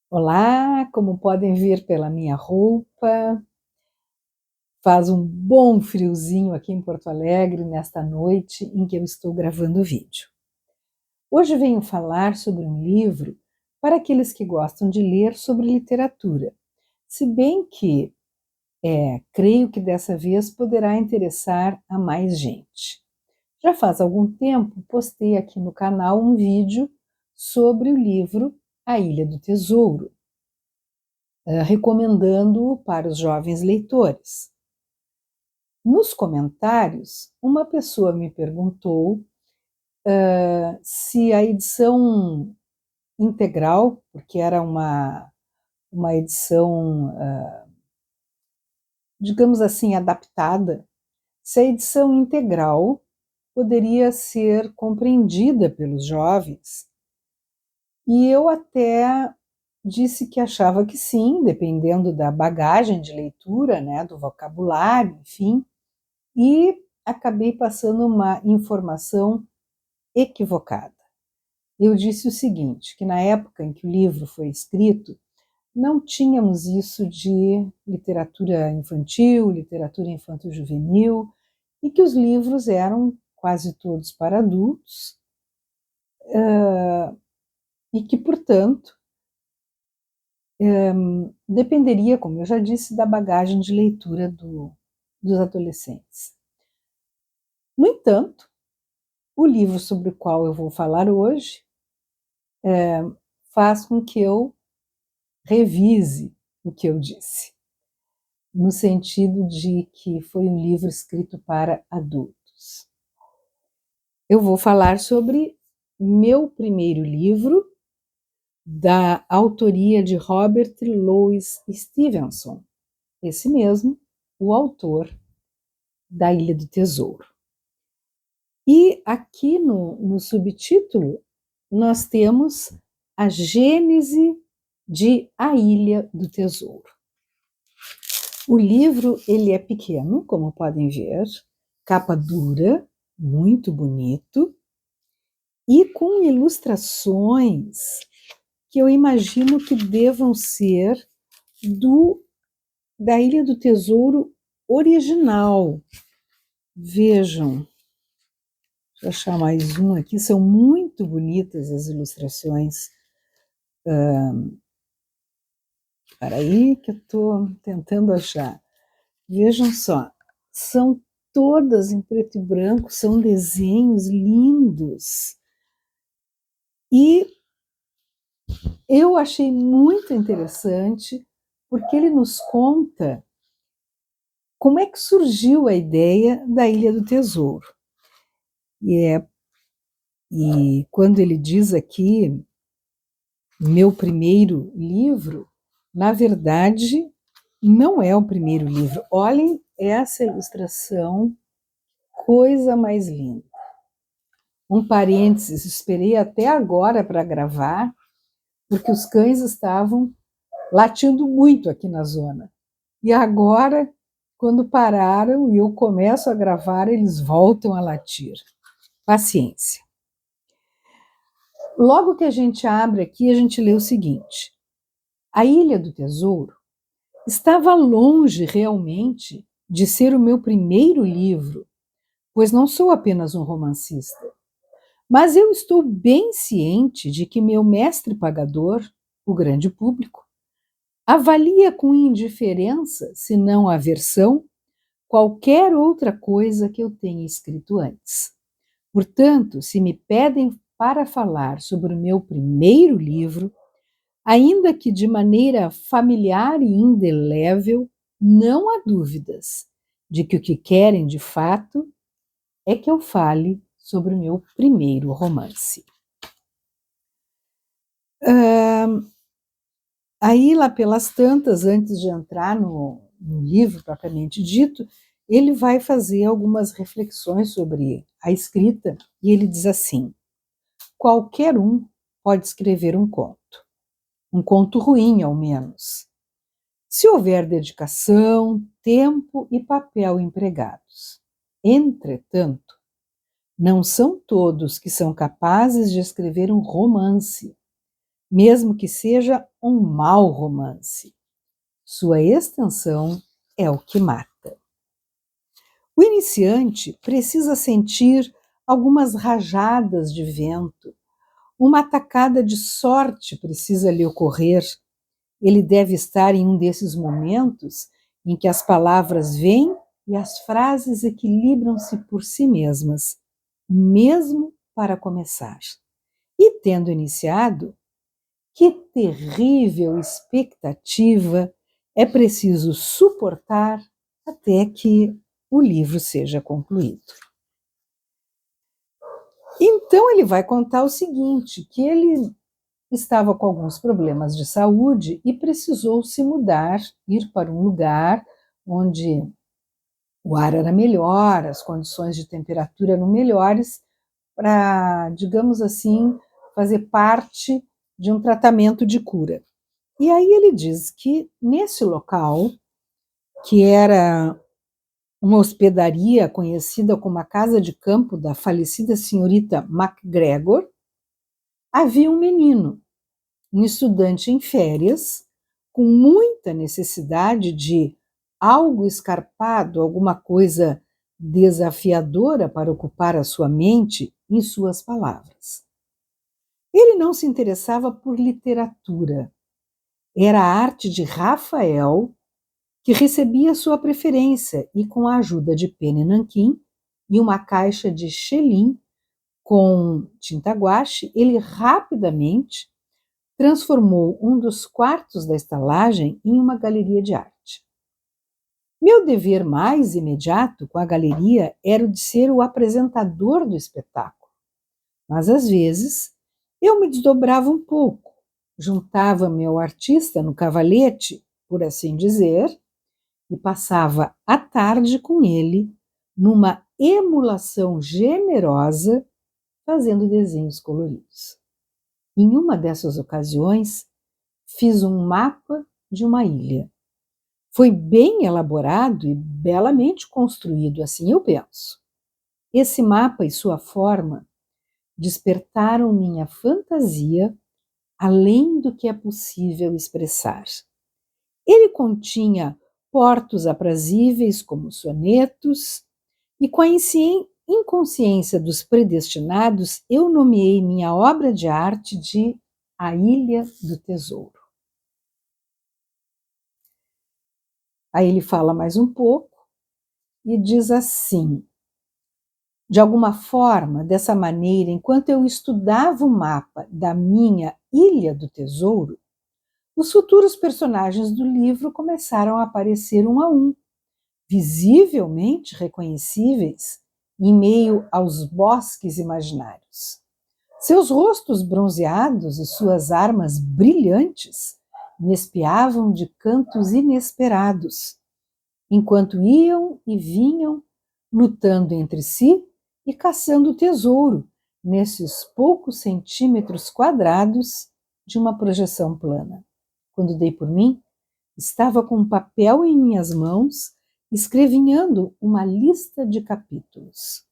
Olá, como podem ver pela minha roupa, faz um bom friozinho aqui em Porto Alegre nesta noite em que eu estou gravando o vídeo. Hoje venho falar sobre um livro para aqueles que gostam de ler sobre literatura, se bem que creio que dessa vez poderá interessar a mais gente. Já faz algum tempo postei aqui no canal um vídeo sobre o livro A Ilha do Tesouro, recomendando-o para os jovens leitores. Nos comentários, uma pessoa me perguntou se a edição integral, porque era uma edição, digamos assim, adaptada, se a edição integral poderia ser compreendida pelos jovens. E eu até disse que achava que sim, dependendo da bagagem de leitura, né, do vocabulário, enfim, e acabei passando uma informação equivocada. Eu disse o seguinte, que na época em que o livro foi escrito, não tínhamos isso de literatura infantil, literatura infanto-juvenil, e que os livros eram quase todos para adultos, e que, portanto, dependeria, como eu já disse, da bagagem de leitura dos adolescentes. No entanto, o livro sobre o qual eu vou falar hoje faz com que eu revise o que eu disse, no sentido de que foi um livro escrito para adultos. Eu vou falar sobre meu primeiro livro, da autoria de Robert Louis Stevenson, esse mesmo, o autor da Ilha do Tesouro. E aqui no subtítulo nós temos a gênese de A Ilha do Tesouro. O livro ele é pequeno, como podem ver, capa dura, muito bonito, e com ilustrações que eu imagino que devam ser da Ilha do Tesouro original. Vejam, deixa eu achar mais um aqui, são muito bonitas as ilustrações. Peraí que eu estou tentando achar. Vejam só, são todas em preto e branco, são desenhos lindos. E eu achei muito interessante, porque ele nos conta como é que surgiu a ideia da Ilha do Tesouro. E quando ele diz aqui, meu primeiro livro, na verdade, não é o primeiro livro. Olhem essa ilustração, coisa mais linda. Um parênteses, esperei até agora para gravar, porque os cães estavam latindo muito aqui na zona. E agora, quando pararam e eu começo a gravar, eles voltam a latir. Paciência. Logo que a gente abre aqui, a gente lê o seguinte: A Ilha do Tesouro estava longe realmente de ser o meu primeiro livro, pois não sou apenas um romancista. Mas eu estou bem ciente de que meu mestre pagador, o grande público, avalia com indiferença, se não aversão, qualquer outra coisa que eu tenha escrito antes. Portanto, se me pedem para falar sobre o meu primeiro livro, ainda que de maneira familiar e indelével, não há dúvidas de que o que querem de fato é que eu fale sobre o meu primeiro romance. Aí, lá pelas tantas, antes de entrar no livro propriamente dito, ele vai fazer algumas reflexões sobre a escrita, e ele diz assim: qualquer um pode escrever um conto ruim, ao menos, se houver dedicação, tempo e papel empregados. Entretanto, não são todos que são capazes de escrever um romance, mesmo que seja um mau romance. Sua extensão é o que mata. O iniciante precisa sentir algumas rajadas de vento, uma tacada de sorte precisa lhe ocorrer. Ele deve estar em um desses momentos em que as palavras vêm e as frases equilibram-se por si mesmas, mesmo para começar. E tendo iniciado, que terrível expectativa é preciso suportar até que o livro seja concluído. Então ele vai contar o seguinte, que ele estava com alguns problemas de saúde e precisou se mudar, ir para um lugar onde o ar era melhor, as condições de temperatura eram melhores, para, digamos assim, fazer parte de um tratamento de cura. E aí ele diz que nesse local, que era uma hospedaria conhecida como a casa de campo da falecida senhorita MacGregor, havia um menino, um estudante em férias, com muita necessidade de algo escarpado, alguma coisa desafiadora para ocupar a sua mente, em suas palavras. Ele não se interessava por literatura. Era a arte de Rafael que recebia sua preferência e, com a ajuda de pena e nanquim e uma caixa de xelim com tinta guache, ele rapidamente transformou um dos quartos da estalagem em uma galeria de arte. Meu dever mais imediato com a galeria era o de ser o apresentador do espetáculo, mas às vezes eu me desdobrava um pouco, juntava-me ao artista no cavalete, por assim dizer, e passava a tarde com ele numa emulação generosa, fazendo desenhos coloridos. Em uma dessas ocasiões, fiz um mapa de uma ilha. Foi bem elaborado e belamente construído, assim eu penso. Esse mapa e sua forma despertaram minha fantasia além do que é possível expressar. Ele continha portos aprazíveis como sonetos, e com a inconsciência dos predestinados, eu nomeei minha obra de arte de A Ilha do Tesouro. Aí ele fala mais um pouco e diz assim: de alguma forma, dessa maneira, enquanto eu estudava o mapa da minha Ilha do Tesouro, os futuros personagens do livro começaram a aparecer um a um, visivelmente reconhecíveis em meio aos bosques imaginários. Seus rostos bronzeados e suas armas brilhantes me espiavam de cantos inesperados, enquanto iam e vinham, lutando entre si e caçando tesouro nesses poucos centímetros quadrados de uma projeção plana. Quando dei por mim, estava com um papel em minhas mãos, escrevinhando uma lista de capítulos.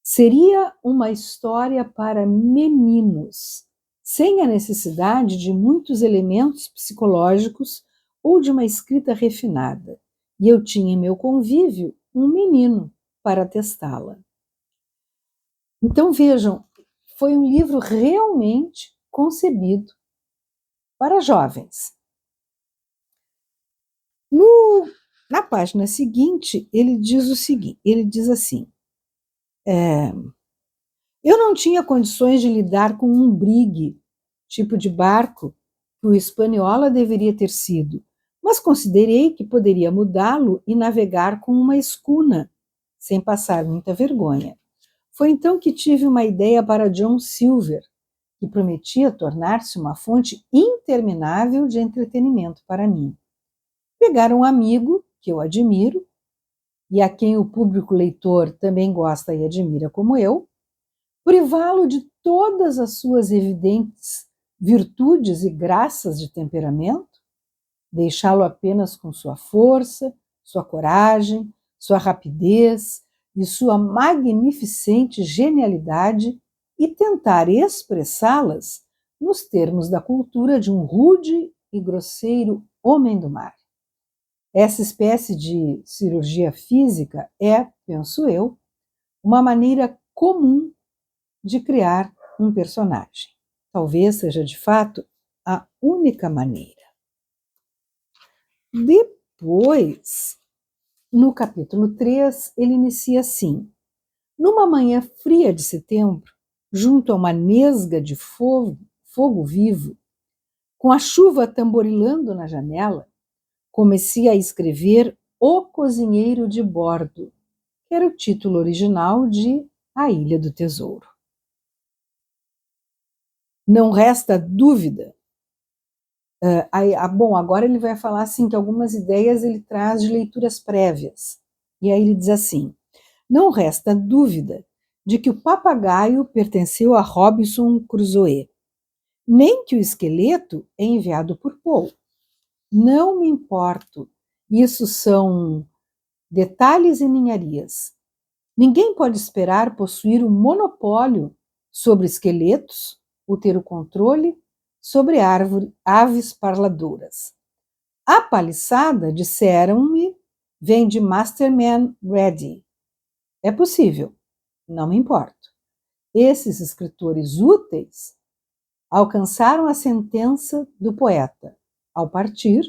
Seria uma história para meninos, sem a necessidade de muitos elementos psicológicos ou de uma escrita refinada, e eu tinha em meu convívio um menino para testá-la. Então vejam, foi um livro realmente concebido para jovens. Na página seguinte, ele diz assim: eu não tinha condições de lidar com um brigue, tipo de barco que o Hispaniola deveria ter sido, mas considerei que poderia mudá-lo e navegar com uma escuna, sem passar muita vergonha. Foi então que tive uma ideia para John Silver, que prometia tornar-se uma fonte interminável de entretenimento para mim. Pegar um amigo, que eu admiro, e a quem o público leitor também gosta e admira como eu, privá-lo de todas as suas evidentes virtudes e graças de temperamento, deixá-lo apenas com sua força, sua coragem, sua rapidez e sua magnificente genialidade e tentar expressá-las nos termos da cultura de um rude e grosseiro homem do mar. Essa espécie de cirurgia física é, penso eu, uma maneira comum de criar um personagem. Talvez seja, de fato, a única maneira. Depois, no capítulo 3, ele inicia assim: numa manhã fria de setembro, junto a uma nesga de fogo vivo, com a chuva tamborilando na janela, comecei a escrever O Cozinheiro de Bordo, que era o título original de A Ilha do Tesouro. Não resta dúvida. Bom, agora ele vai falar assim que algumas ideias ele traz de leituras prévias. E aí ele diz assim: não resta dúvida de que o papagaio pertenceu a Robinson Crusoe, nem que o esqueleto é enviado por Poe. Não me importo. Isso são detalhes e ninharias. Ninguém pode esperar possuir um monopólio sobre esqueletos ou ter o controle sobre aves parladoras. A paliçada, disseram-me, vem de Masterman Ready. É possível, não me importo. Esses escritores úteis alcançaram a sentença do poeta. Ao partir,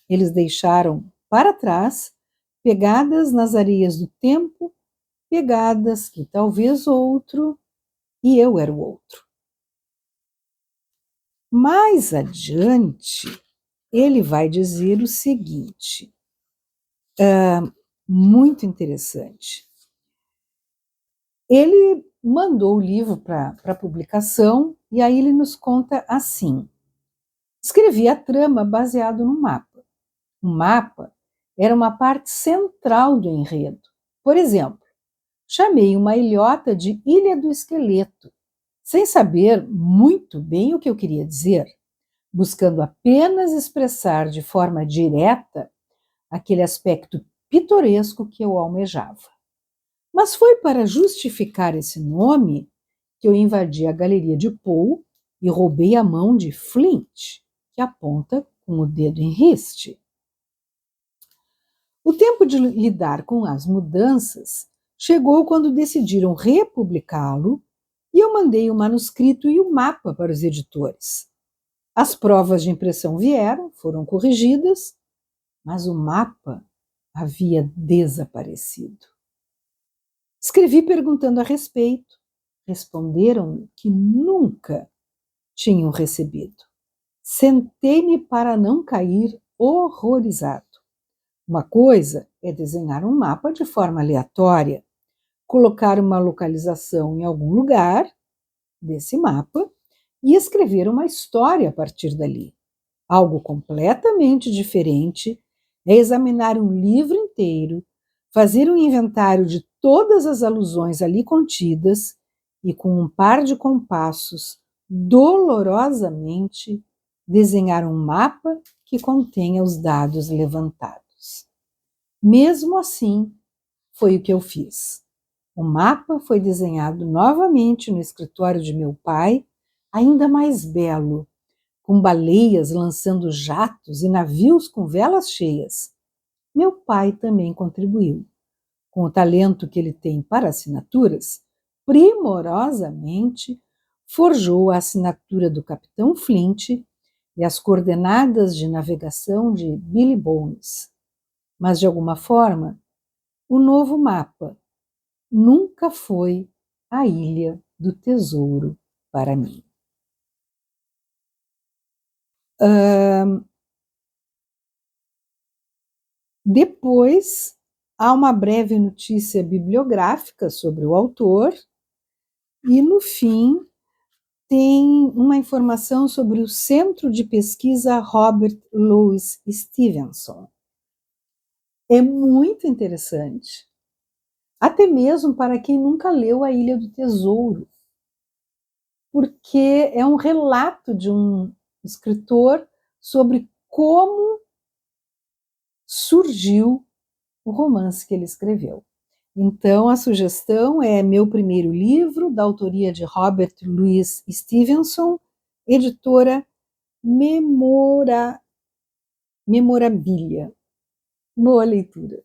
eles deixaram para trás pegadas nas areias do tempo, pegadas que talvez outro, e eu era o outro. Mais adiante, ele vai dizer o seguinte, muito interessante. Ele mandou o livro para publicação e aí ele nos conta assim: escrevi a trama baseado num mapa. O mapa era uma parte central do enredo. Por exemplo, chamei uma ilhota de Ilha do Esqueleto, sem saber muito bem o que eu queria dizer, buscando apenas expressar de forma direta aquele aspecto pitoresco que eu almejava. Mas foi para justificar esse nome que eu invadi a galeria de Poe e roubei a mão de Flint, que aponta com o dedo em riste. O tempo de lidar com as mudanças chegou quando decidiram republicá-lo e eu mandei o manuscrito e o mapa para os editores. As provas de impressão vieram, foram corrigidas, mas o mapa havia desaparecido. Escrevi perguntando a respeito. Responderam-me que nunca tinham recebido. Sentei-me para não cair horrorizado. Uma coisa é desenhar um mapa de forma aleatória, colocar uma localização em algum lugar desse mapa e escrever uma história a partir dali. Algo completamente diferente é examinar um livro inteiro, fazer um inventário de todas as alusões ali contidas e, com um par de compassos, dolorosamente desenhar um mapa que contenha os dados levantados. Mesmo assim, foi o que eu fiz. O mapa foi desenhado novamente no escritório de meu pai, ainda mais belo, com baleias lançando jatos e navios com velas cheias. Meu pai também contribuiu. Com o talento que ele tem para assinaturas, primorosamente forjou a assinatura do Capitão Flint e as coordenadas de navegação de Billy Bones. Mas, de alguma forma, o novo mapa nunca foi a Ilha do Tesouro para mim. Depois, há uma breve notícia bibliográfica sobre o autor e, no fim, tem uma informação sobre o Centro de Pesquisa Robert Louis Stevenson. É muito interessante, até mesmo para quem nunca leu A Ilha do Tesouro, porque é um relato de um escritor sobre como surgiu o romance que ele escreveu. Então, a sugestão é meu primeiro livro, da autoria de Robert Louis Stevenson, editora Memorabilia. Boa leitura!